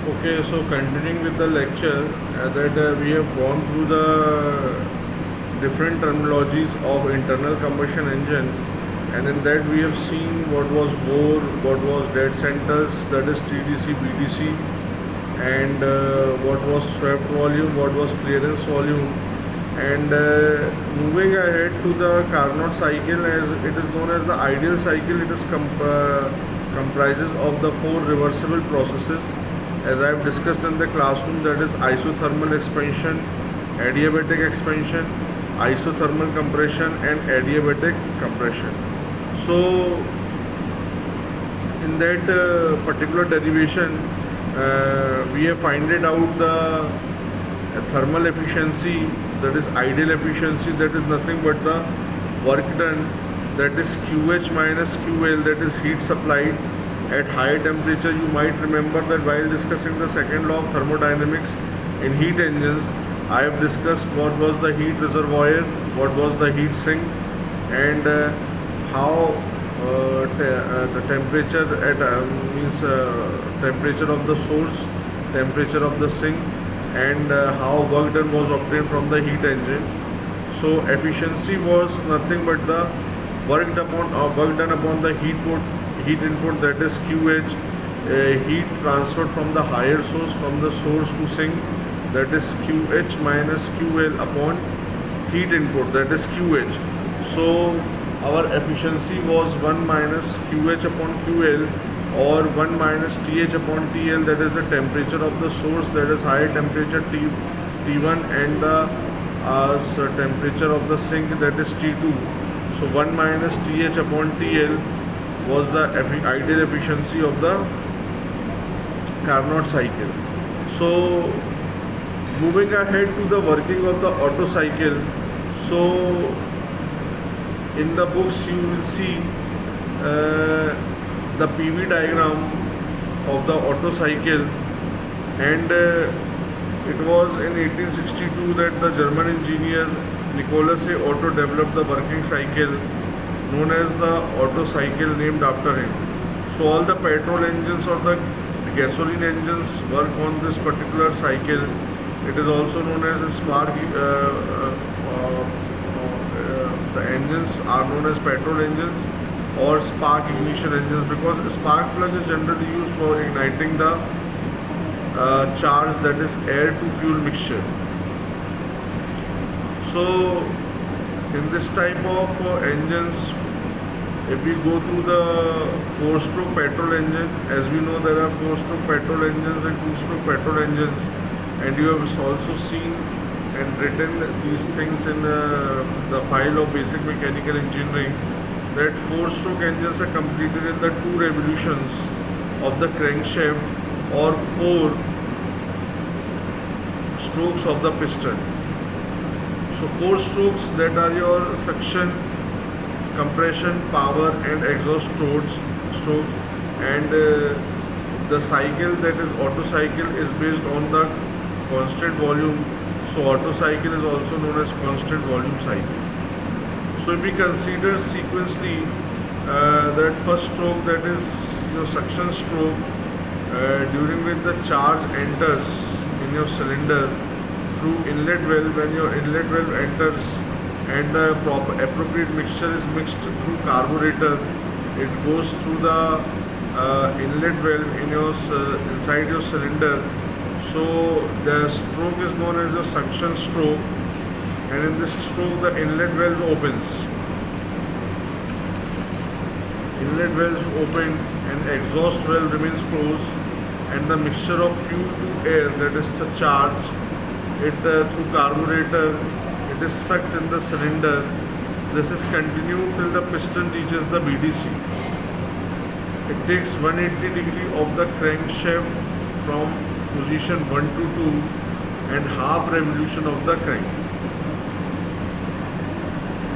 Okay, so continuing with the lecture, that we have gone through the different terminologies of internal combustion engine, and in that we have seen what was bore, what was dead centers, that is TDC, BDC, and what was swept volume, what was clearance volume, and moving ahead to the Carnot cycle, as it is known as the ideal cycle. It is comprises of the four reversible processes, as I have discussed in the classroom, that is isothermal expansion, adiabatic expansion, isothermal compression, and adiabatic compression. So in that particular derivation, we have finded out the thermal efficiency, that is ideal efficiency, that is nothing but the work done, that is QH minus QL, that is heat supplied at high temperature. You might remember that while discussing the second law of thermodynamics in heat engines, I have discussed what was the heat reservoir, what was the heat sink, and how the temperature at means temperature of the source, temperature of the sink, and how work done was obtained from the heat engine. So efficiency was nothing but the work done upon the heat input, that is QH, heat transferred from the higher source, from the source to sink, that is QH minus QL upon heat input, that is QH. So our efficiency was 1 minus QH upon QL, or 1 minus TH upon TL, that is the temperature of the source, that is higher temperature T1, and the temperature of the sink, that is T2. So 1 minus TH upon TL was the ideal efficiency of the Carnot cycle. So moving ahead to the working of the Otto cycle, so in the books you will see the PV diagram of the Otto cycle, and it was in 1862 that the German engineer Nicholas A. Otto developed the working cycle known as the Otto cycle, named after him. So all the petrol engines or the gasoline engines work on this particular cycle. It is also known as a spark. The engines are known as petrol engines or spark ignition engines, because spark plug is generally used for igniting the charge, that is air to fuel mixture. So in this type of engines, if we go through the 4-stroke petrol engine, as we know there are 4-stroke petrol engines and 2-stroke petrol engines, and you have also seen and written these things in the file of basic mechanical engineering, that 4-stroke engines are completed in the 2 revolutions of the crankshaft, or 4 strokes of the piston. So 4 strokes, that are your suction, compression, power, and exhaust strokes, and the cycle, that is Otto cycle, is based on the constant volume. So Otto cycle is also known as constant volume cycle. So if we consider sequentially, that first stroke, that is your suction stroke, during which the charge enters in your cylinder through inlet valve. When your inlet valve enters and the appropriate mixture is mixed through carburetor, it goes through the inlet valve in your inside your cylinder. So the stroke is known as the suction stroke, and in this stroke the inlet valve opens. Inlet valve open and exhaust valve remains closed, and the mixture of fuel to air, that is the charge, it through carburetor, it is sucked in the cylinder. This is continued till the piston reaches the BDC. It takes 180 degree of the crankshaft from position 1 to 2 and half revolution of the crank.